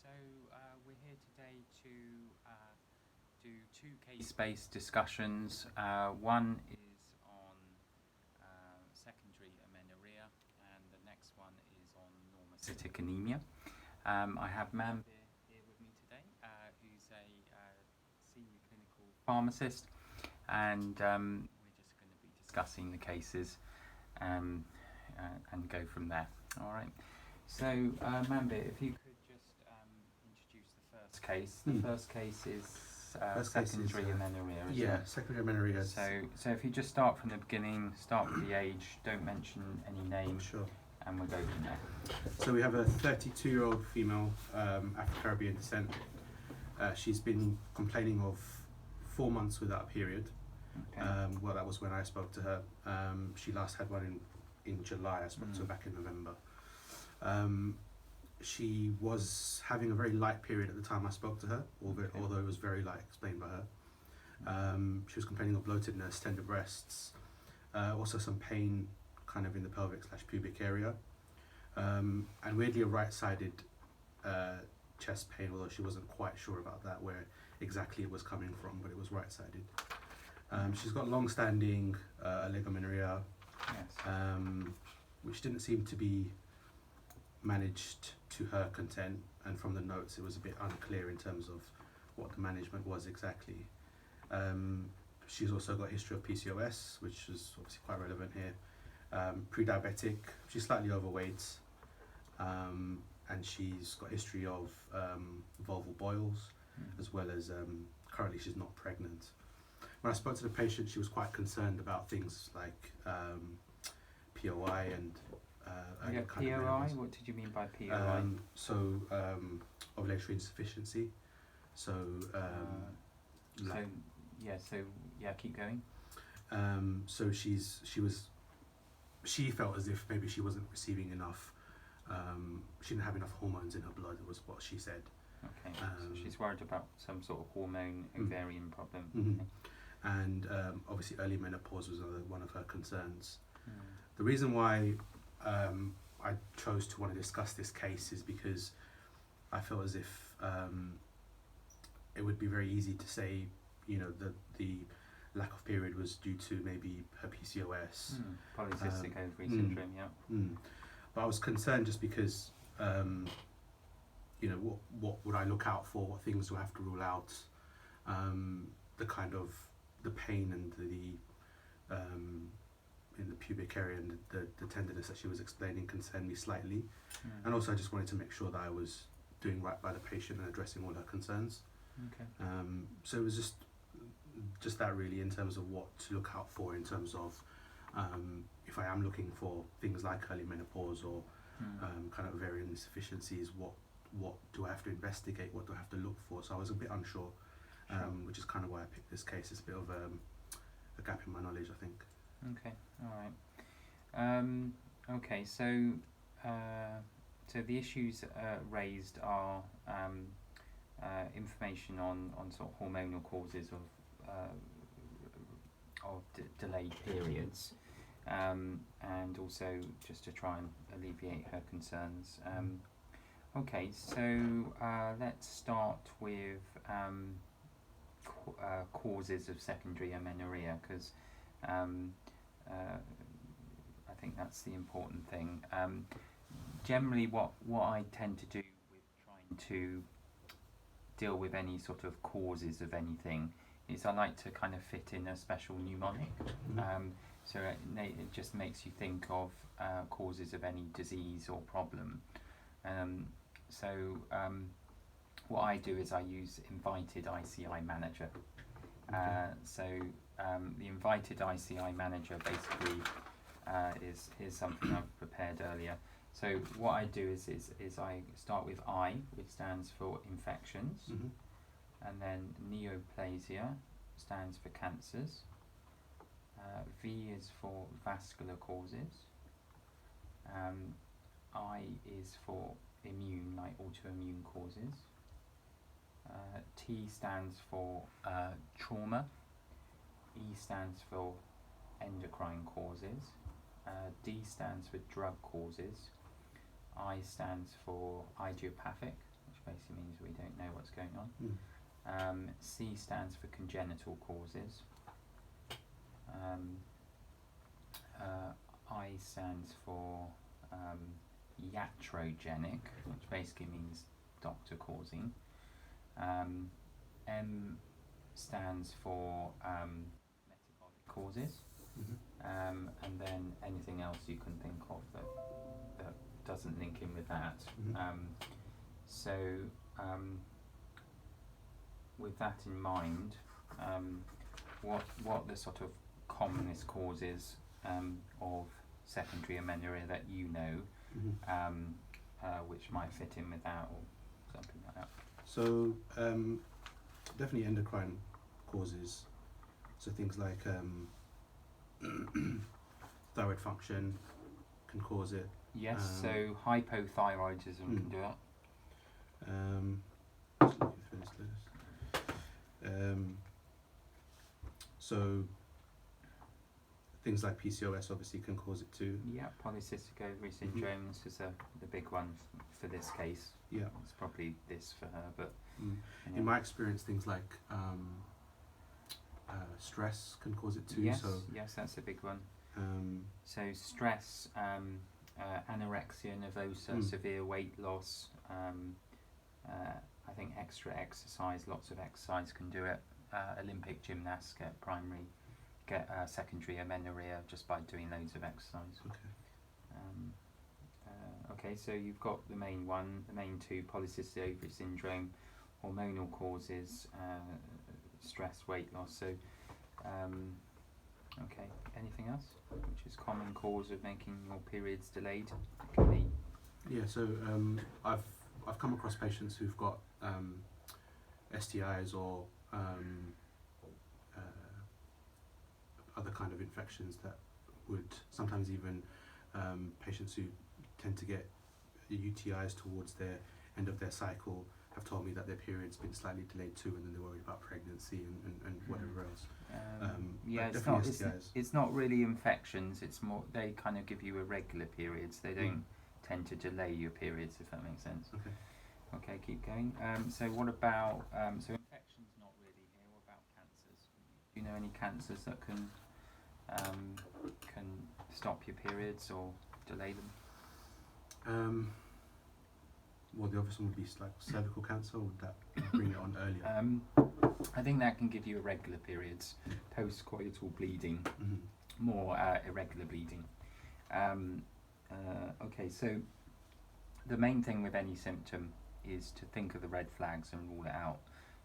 So we're here today to do two case-based discussions. One is on secondary amenorrhea, and the next one is on normocytic anemia. I have Manbir here with me today, who's a senior clinical pharmacist, and we're just going to be discussing the cases and go from there. All right. So, Manbir, if you could just introduce the first case. The first case is secondary amenorrhea, isn't it? Secondary amenorrhea. So if you just start from the beginning, start with the age, don't mention any names, Sure. and we'll go from there. So we have a 32-year-old female, Afro-Caribbean descent. She's been complaining of 4 months without a period. Okay. Well, that was when I spoke to her. She last had one in July. I spoke to her back in November. She was having a very light period at the time I spoke to her, although it was very light, explained by her. She was complaining of bloatedness, tender breasts, also some pain kind of in the pelvic/pubic area, and weirdly a right-sided chest pain, although she wasn't quite sure about that, where exactly it was coming from, but it was right-sided. She's got long-standing amenorrhea, Yes. which didn't seem to be managed to her content, and from the notes it was a bit unclear in terms of what the management was exactly. She's also got a history of PCOS, which is obviously quite relevant here. Pre-diabetic, she's slightly overweight, and she's got a history of vulval boils, as well as currently she's not pregnant. When I spoke to the patient, she was quite concerned about things like POI and POI? What did you mean by POI? Ovulatory insufficiency. So keep going. She felt as if maybe she wasn't receiving enough. She didn't have enough hormones in her blood, was what she said. Okay, so she's worried about some sort of hormone ovarian problem. Mm-hmm. Okay. And obviously early menopause was one of her concerns. The reason why I chose to want to discuss this case is because I felt as if it would be very easy to say, the lack of period was due to maybe her PCOS. Polycystic ovary syndrome, yeah. But I was concerned just because, what would I look out for? What things do I have to rule out? The pain and in the pubic area and the tenderness that she was explaining concerned me slightly. And also I just wanted to make sure that I was doing right by the patient and addressing all her concerns. Okay. So it was just that really, in terms of what to look out for, in terms of if I am looking for things like early menopause or kind of ovarian insufficiencies, what do I have to investigate, what do I have to look for? So I was a bit unsure, which is kind of why I picked this case. It's a bit of a gap in my knowledge, I think. Okay, all right. Okay, so the issues raised are information on sort of hormonal causes of delayed periods, and also just to try and alleviate her concerns. Okay, so let's start with causes of secondary amenorrhea, because I think that's the important thing. Generally, what I tend to do with trying to deal with any sort of causes of anything is I like to kind of fit in a special mnemonic. So it just makes you think of causes of any disease or problem. What I do is I use invited ICI manager. The invited ICI manager basically is something I've prepared earlier. So what I do is I start with I, which stands for infections, and then neoplasia stands for cancers. V is for vascular causes. I is for immune, like autoimmune causes. T stands for trauma. E stands for endocrine causes. D stands for drug causes. I stands for idiopathic, which basically means we don't know what's going on. Mm. C stands for congenital causes. I stands for iatrogenic, which basically means doctor causing. M stands for metabolic causes. Mm-hmm. And then anything else you can think of that doesn't link in with that. Mm-hmm. So with that in mind, what the sort of commonest causes of secondary amenorrhea that you know, Mm-hmm. which might fit in with that or something like that? So definitely endocrine causes. So things like thyroid function can cause it. Yes, so hypothyroidism can do it. Just looking through this list. So things like PCOS obviously can cause it too. Yeah, polycystic ovary syndrome. This is the big one for this case. Yeah, it's probably this for her, but in my experience, things like stress can cause it too. Yes, so yes, that's a big one. So stress, anorexia nervosa, severe weight loss. I think extra exercise, lots of exercise can do it. Olympic gymnasts get secondary amenorrhea just by doing loads of exercise. Okay, so you've got the main two, polycystic ovary syndrome, hormonal causes, stress, weight loss. So, okay, anything else which is common cause of making your periods delayed? It can be. Yeah, so I've come across patients who've got STIs or other kind of infections that would sometimes even patients who tend to get UTIs towards their end of their cycle have told me that their period's been slightly delayed too, and then they're worried about pregnancy and whatever else. Yeah, it's not really infections, it's more they kind of give you irregular periods. They don't tend to delay your periods, if that makes sense. Okay, keep going. So what about so infections not really here. What about cancers? Do you know any cancers that can stop your periods or delay them? Well, the obvious one would be like cervical cancer. Or would that bring it on earlier? I think that can give you irregular periods, post-coital bleeding, more irregular bleeding. Okay, so the main thing with any symptom is to think of the red flags and rule it out.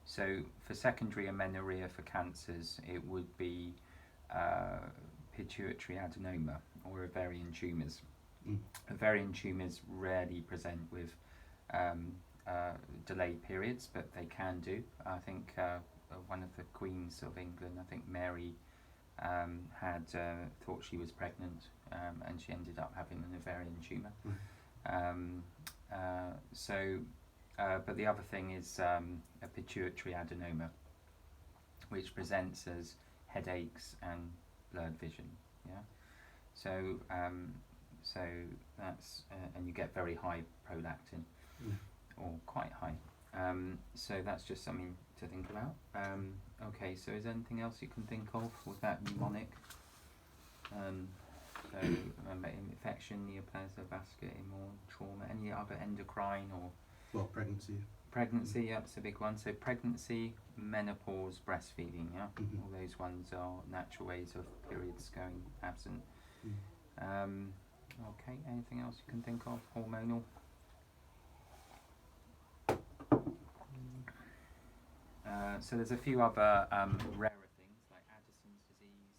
So for secondary amenorrhea for cancers, it would be pituitary adenoma or ovarian tumours. Ovarian tumours rarely present with delayed periods, but they can do. I think one of the queens of England, I think Mary, had thought she was pregnant, and she ended up having an ovarian tumour. But the other thing is a pituitary adenoma, which presents as headaches and blurred vision. Yeah, so that's and you get very high prolactin, or quite high. So that's just something to think about. Okay, so is there anything else you can think of? Was that mnemonic? So remember, infection, neoplasia, vascular, immuno, trauma, any other endocrine or? Well, pregnancy. Pregnancy, yeah, that's a big one. So pregnancy, menopause, breastfeeding, yeah? All those ones are natural ways of periods going absent. Okay, anything else you can think of? Hormonal? So there's a few other rarer things like Addison's disease,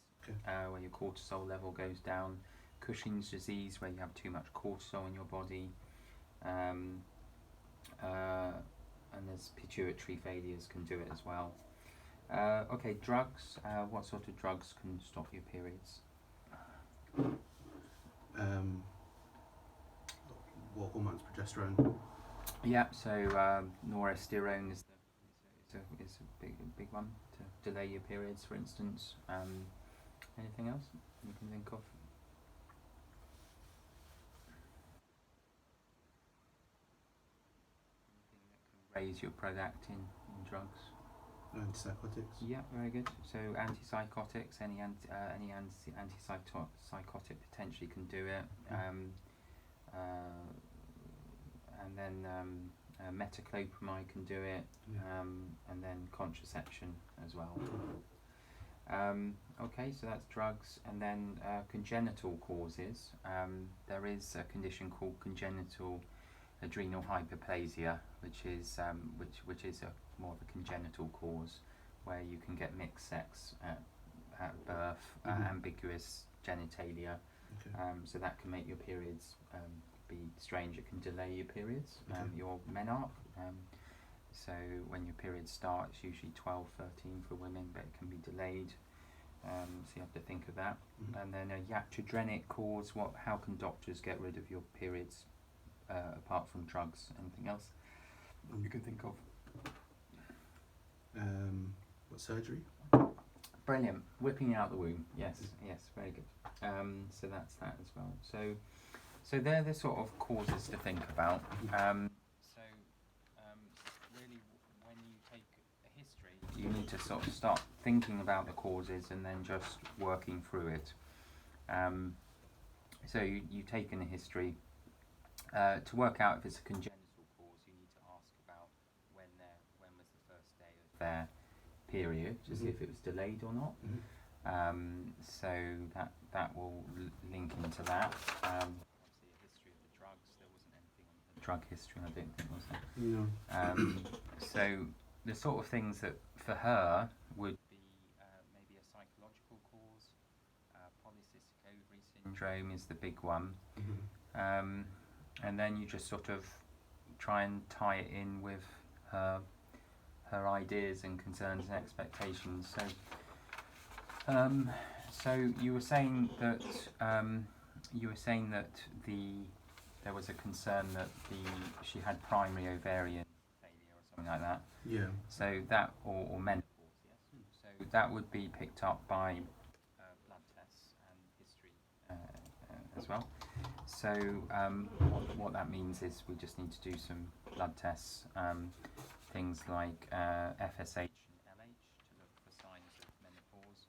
where your cortisol level goes down, Cushing's disease, where you have too much cortisol in your body, and there's pituitary failures can do it as well. Okay, drugs. What sort of drugs can stop your periods? What hormones? Progesterone. Yeah, so normocytic is a big one to delay your periods, for instance. Anything else you can think of? Anything that can raise your prolactin in drugs? Antipsychotics. Yeah, very good. So antipsychotics, any antipsychotic potentially can do it. And then metoclopramide can do it, and then contraception as well. Okay, so that's drugs, and then congenital causes. There is a condition called congenital adrenal hyperplasia, which is more of a congenital cause, where you can get mixed sex at birth, ambiguous genitalia. Okay. So that can make your periods be strange. It can delay your periods, Okay. your menarche. So when your periods start, it's usually 12, 13 for women, but it can be delayed. So you have to think of that. And then a iatrogenic cause. How can doctors get rid of your periods apart from drugs? Anything else you can think of? What, surgery? Brilliant. Whipping out the womb. Yes, very good. So that's that as well. So they're the sort of causes to think about. Really, when you take a history, you need to sort of start thinking about the causes and then just working through it. So you take in a history. To work out if it's a congenital cause, you need to ask about when was the first day of their period, to see if it was delayed or not. So that will link into that. Obviously, a history of the drugs. There wasn't anything on the drug history, I don't think, was there? No. So the sort of things that for her would be maybe a psychological cause. Polycystic ovary syndrome is the big one. And then you just sort of try and tie it in with her ideas and concerns and expectations. So you were saying that there was a concern that she had primary ovarian failure or something like that. Yeah. So that or menopause, yes. So that would be picked up by blood tests and history as well. So what that means is we just need to do some blood tests, things like FSH and LH to look for signs of menopause,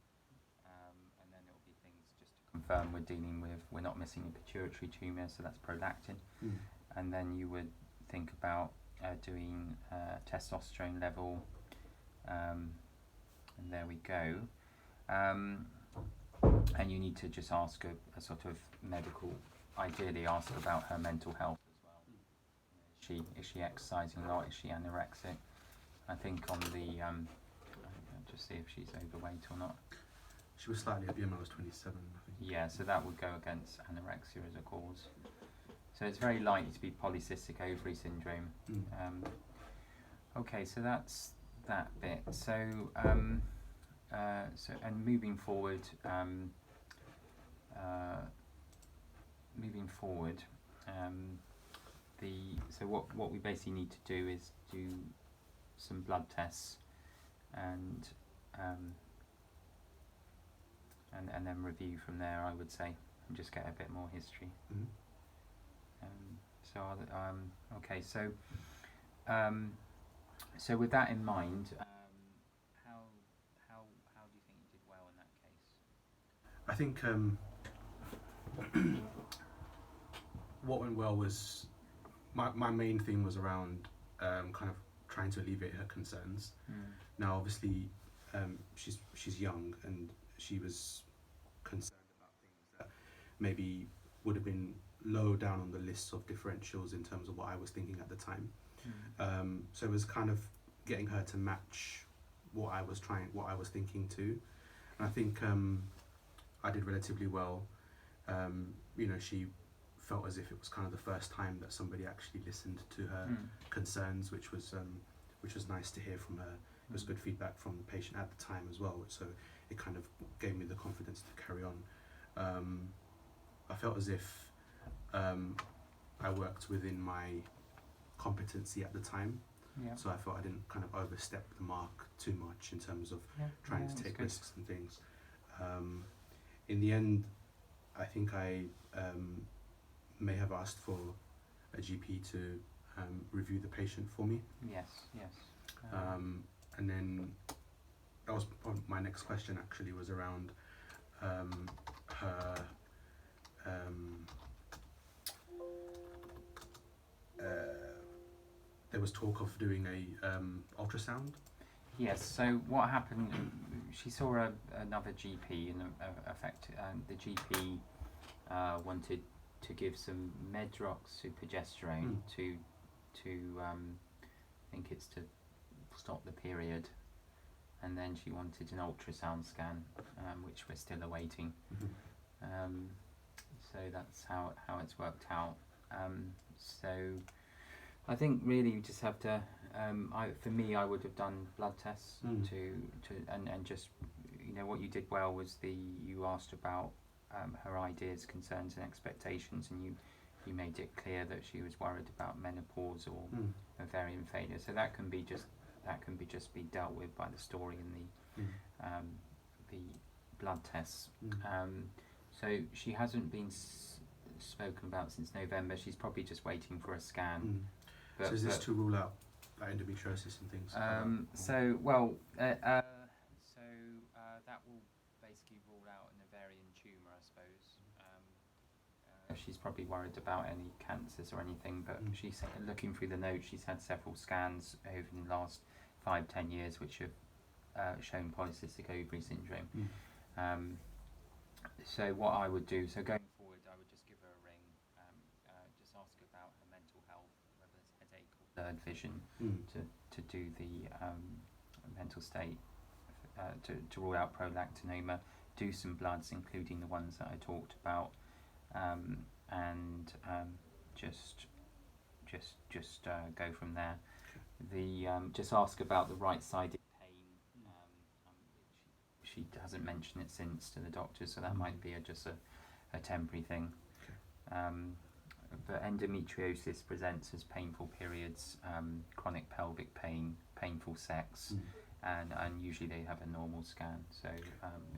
and then it will be things just to confirm we're not missing a pituitary tumour, so that's prolactin. And then you would think about doing testosterone level, and there we go. And you need to just ask a sort of ideally ask about her mental health as well. Is she exercising a lot? Is she anorexic? I think on the just see if she's overweight or not. She was slightly, her BMI was 27, I think. Yeah, so that would go against anorexia as a cause. So it's very likely to be polycystic ovary syndrome. Okay, so that's that bit. So and moving forward. So what we basically need to do is do some blood tests and then review from there, I would say, and just get a bit more history. Okay, so with that in mind, how do you think you did well in that case? I think what went well was my main thing was around kind of trying to alleviate her concerns. Now, obviously, she's young and she was concerned about things that maybe would have been low down on the list of differentials in terms of what I was thinking at the time. So it was kind of getting her to match what I was thinking too. And I think I did relatively well. She felt as if it was kind of the first time that somebody actually listened to her concerns, which was nice to hear from her. It was good feedback from the patient at the time as well, so it kind of gave me the confidence to carry on. I felt as if I worked within my competency at the time, so I felt I didn't kind of overstep the mark too much in terms of trying to take risks and things. In the end, I think I may have asked for a GP to review the patient for me. Yes, yes. And then that was my next question actually, was around her there was talk of doing a ultrasound. Yes, so what happened, she saw another GP, and the GP wanted to give some medroxyprogesterone to I think it's to stop the period, and then she wanted an ultrasound scan, which we're still awaiting. So that's how it's worked out. So I think really you just have to. For me, I would have done blood tests and just, what you did well was you asked about her ideas, concerns, and expectations, and you made it clear that she was worried about menopause or ovarian failure. So that can be just be dealt with by the story and the blood tests. So she hasn't been spoken about since November. She's probably just waiting for a scan. So is this to rule out endometriosis and things? So that will basically rule out an ovarian tumour, I suppose. She's probably worried about any cancers or anything, but she's looking through the notes. She's had several scans over the last 5-10 years, which have shown polycystic ovary syndrome. So what I would do, going forward, I would just give her a ring, just ask about her mental health, whether it's headache or blurred vision, to do the mental state, to rule out prolactinoma, do some bloods, including the ones that I talked about, and just go from there. Just ask about the right-sided pain. She hasn't mentioned it since to the doctor, so that might be just a temporary thing. But endometriosis presents as painful periods, chronic pelvic pain, painful sex, and usually they have a normal scan. So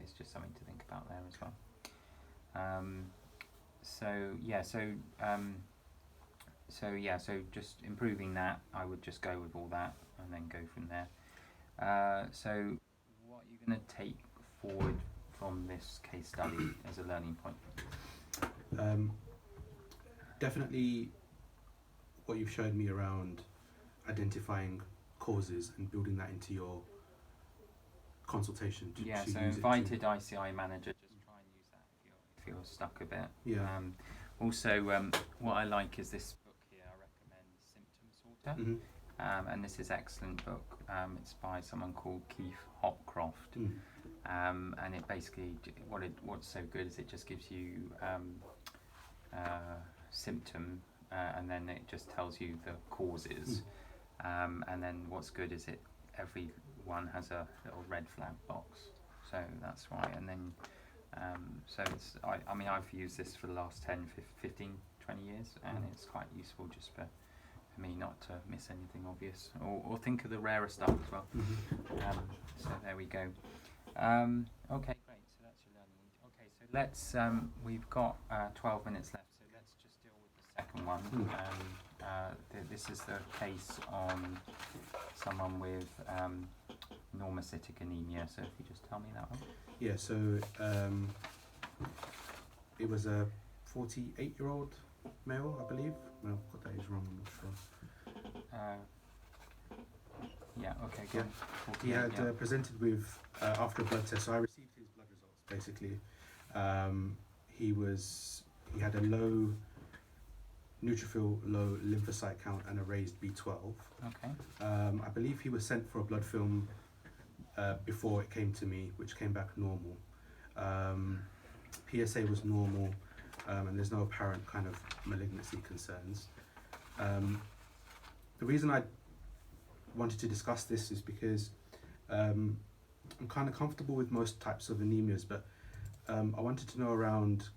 it's just something to think about there as well. So just improving that, I would just go with all that and then go from there. So what are you going to take forward from this case study as a learning point? Definitely what you've showed me around identifying causes and building that into your consultation. So invited ICI manager, just try and use that if you're stuck a bit. Also, what I like is this book here. I recommend Symptom Sorter, and this is an excellent book. It's by someone called Keith Hopcroft, and it basically what's so good is it just gives you symptom, and then it just tells you the causes, and then what's good is everyone has a little red flag box, so that's why. And then so it's I've used this for the last 10, 15, 20 years, and it's quite useful just for me not to miss anything obvious, or think of the rarer stuff as well. So there we go. Okay, great, so that's your learning. Okay, so let's we've got 12 minutes left, so let's just deal with the second one. This is the case on someone with normocytic anemia, so if you just tell me that one. Yeah, so it was a 48-year-old male, I believe. No, I've got that age wrong, I'm not sure. Okay, good. He had presented with, after a blood test, so I received his blood results basically. He had a low neutrophil, low lymphocyte count, and a raised B12. Okay. I believe he was sent for a blood film before it came to me, which came back normal. PSA was normal, and there's no apparent kind of malignancy concerns. The reason I wanted to discuss this is because I'm kind of comfortable with most types of anemias, but I wanted to know around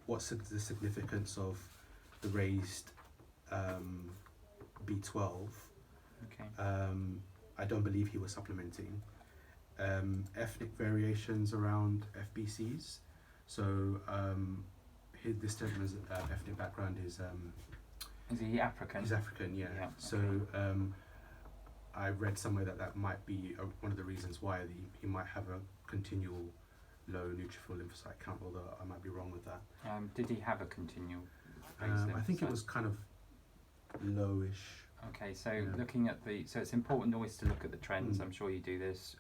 what's the significance of the raised B12. Okay. I don't believe he was supplementing. Ethnic variations around FBCs. So this gentleman's ethnic background is Is he African? He's African, yeah. Yeah, So okay. I read somewhere that might be one of the reasons why he might have a continual low neutrophil lymphocyte count, although I might be wrong with that. Did he have a continual base I think it lymphocyte? was kind of lowish. Okay, so Yeah. looking at so it's important always to look at the trends. Mm. I'm sure you do this.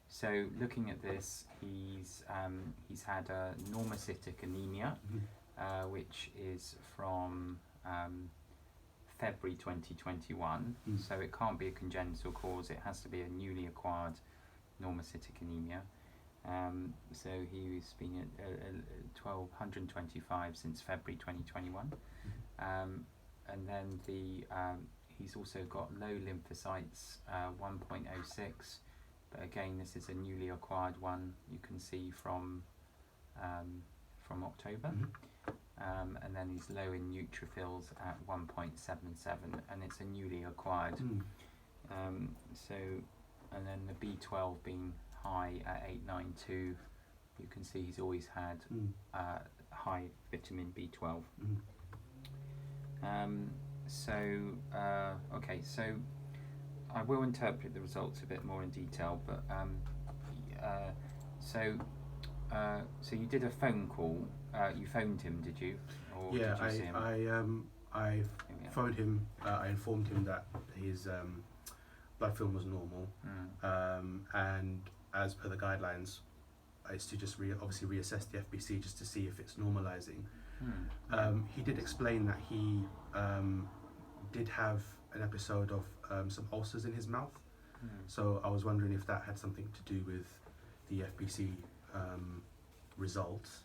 So looking at this, he's had a normocytic anemia, Mhm. which is from February 2021. Mm. So it can't be a congenital cause. It has to be a newly acquired normocytic anemia. So he's been at 125 since February 2021. And then he's also got low lymphocytes, 1.06, but again this is a newly acquired one, you can see from October. Mhm. And then he's low in neutrophils at 1.77, and it's a newly acquired. Mm. So, and then the B12 being high at 892, you can see he's always had Mm. high vitamin B12. Mm. Okay, so I will interpret the results a bit more in detail, but so you did a phone call. You phoned him, did you? Or Yeah, did you see him? I Here we are. phoned him. I informed him that his blood film was normal, and as per the guidelines, it's to just obviously reassess the FBC just to see if it's normalising. He did explain that he did have an episode of some ulcers in his mouth, so I was wondering if that had something to do with the FBC results.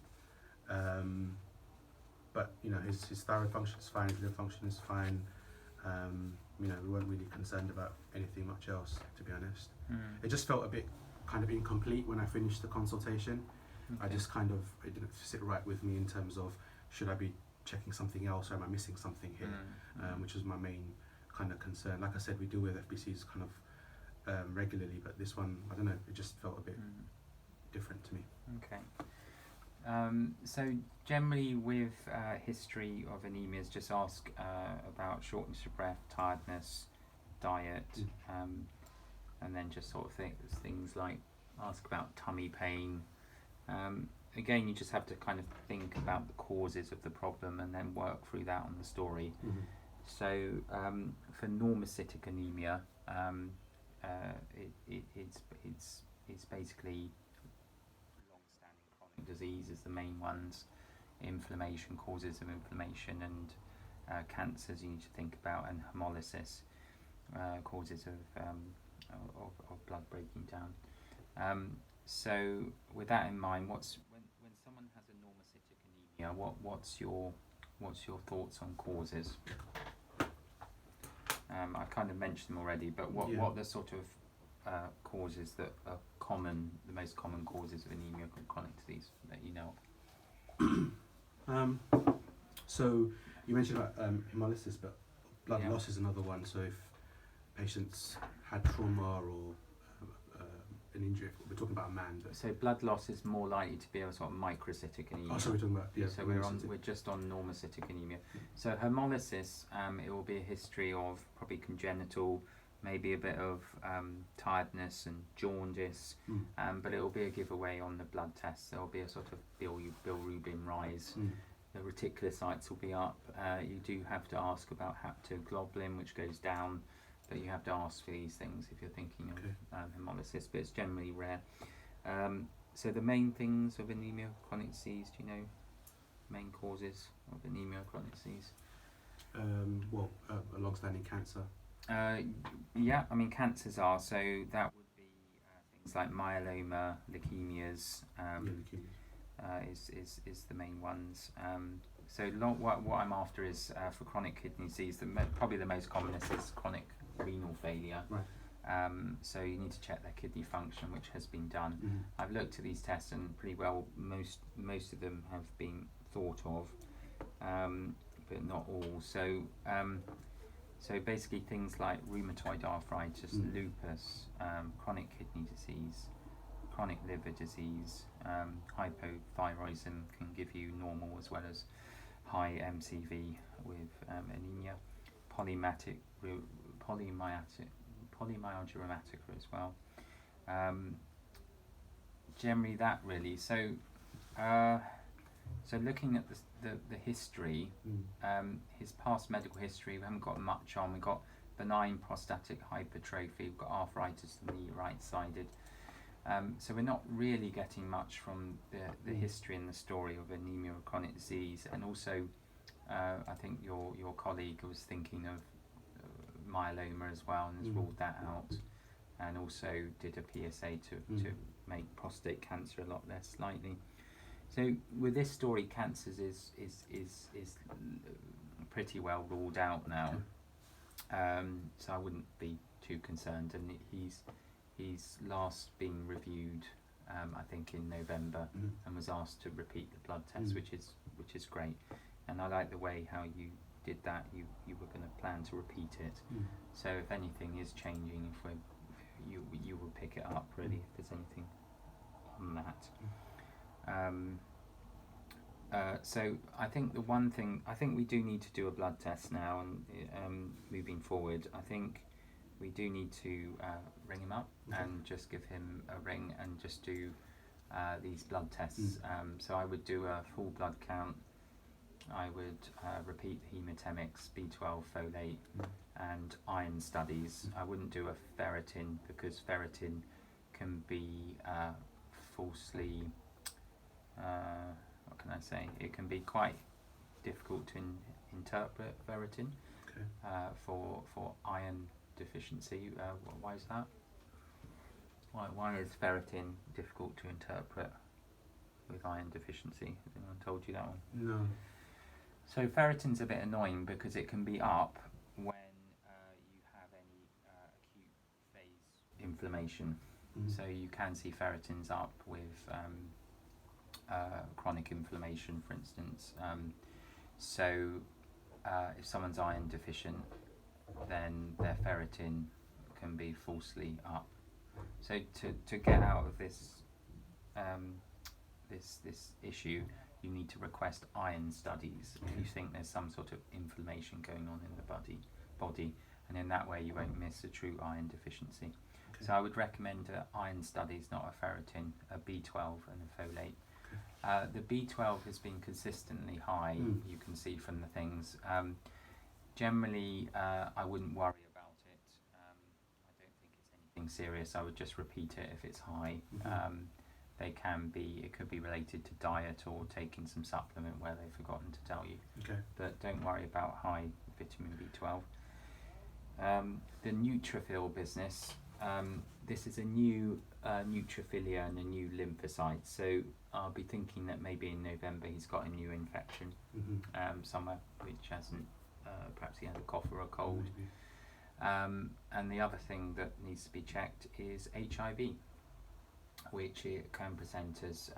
But you know, his thyroid function is fine, his liver function is fine. You know, we weren't really concerned about anything much else, to be honest. It just felt a bit kind of incomplete when I finished the consultation. I just it didn't sit right with me in terms of, should I be checking something else, or am I missing something here? Which was my main kind of concern. Like I said, we deal with FBCs kind of regularly, but this one, I don't know, it just felt a bit different to me. Okay. So generally with history of anemias, just ask about shortness of breath, tiredness, diet, and then just sort of things like ask about tummy pain. Again, you just have to kind of think about the causes of the problem and then work through that on the story. So for normocytic anemia, it's basically long-standing chronic disease is the main ones. Inflammation, causes of inflammation, and cancers you need to think about, and hemolysis, causes of blood breaking down. So with that in mind, when someone has a normocytic anemia, what's your thoughts on causes? I kind of mentioned them already, but what are the sort of causes that are common, the most common causes of anemia and chronic disease that you know of? So you mentioned about hemolysis, but blood Yeah. loss is another one. So if patients had trauma or an injury, we're talking about a man. But So blood loss is more likely to be a sort of microcytic anemia. oh, so we're talking about So we're just on normocytic anemia. So hemolysis, it will be a history of probably congenital, maybe a bit of tiredness and jaundice, but it will be a giveaway on the blood tests. There will be a sort of bilirubin rise. The reticulocytes will be up. You do have to ask about haptoglobulin, which goes down, but you have to ask for these things if you're thinking of hemolysis, but it's generally rare. So the main things of anemia chronic disease, do you know main causes of anemia chronic disease? A long-standing cancer. Yeah, I mean cancers are, so that would be things like myeloma, leukemias, is the main ones. So what I'm after is for chronic kidney disease, probably the most common is chronic renal failure. Right. So you need to check their kidney function, which has been done. I've looked at these tests and pretty well most of them have been thought of, but not all. So basically things like rheumatoid arthritis, lupus, chronic kidney disease, chronic liver disease, hypothyroidism can give you normal as well as high MCV with anaemia, polymyalgia rheumatica as well. Generally that really. So looking at the history, his past medical history, we haven't got much on. We've got benign prostatic hypertrophy, we've got arthritis in the knee, right-sided. So we're not really getting much from the history and the story of anemia or chronic disease. And also, I think your colleague was thinking of myeloma as well and has ruled that out. And also did a PSA to make prostate cancer a lot less likely. So with this story, cancers is pretty well ruled out now. So I wouldn't be too concerned. And he's last been reviewed, I think in November, and was asked to repeat the blood test, which is great. And I like the way how you did that. You were going to plan to repeat it. So if anything is changing, you will pick it up really if there's anything on that. So I think the one thing, I think we do need to do a blood test now, and moving forward, I think we do need to ring him up and just give him a ring and just do these blood tests. So I would do a full blood count. I would repeat the haematemics, B12, folate, and iron studies. I wouldn't do a ferritin because ferritin can be falsely, what can I say? It can be quite difficult to interpret ferritin for iron deficiency. Why is that? Why is ferritin difficult to interpret with iron deficiency? Has anyone told you that one? No. So ferritin's a bit annoying because it can be up when you have any acute phase inflammation. So you can see ferritins up with chronic inflammation, for instance. So if someone's iron deficient, then their ferritin can be falsely up. So to get out of this this issue, you need to request iron studies if you think there's some sort of inflammation going on in the body, and in that way you won't miss a true iron deficiency. So I would recommend iron studies, not a ferritin, a B12 and a folate. The B12 has been consistently high, you can see from the things. Generally, I wouldn't worry about it. I don't think it's anything serious. I would just repeat it if it's high. It could be related to diet or taking some supplement where they've forgotten to tell you. But don't worry about high vitamin B12. The neutrophil business, this is a new neutrophilia and a new lymphocyte. So I'll be thinking that maybe in November he's got a new infection somewhere which hasn't, perhaps he had a cough or a cold. And the other thing that needs to be checked is HIV, which it can present as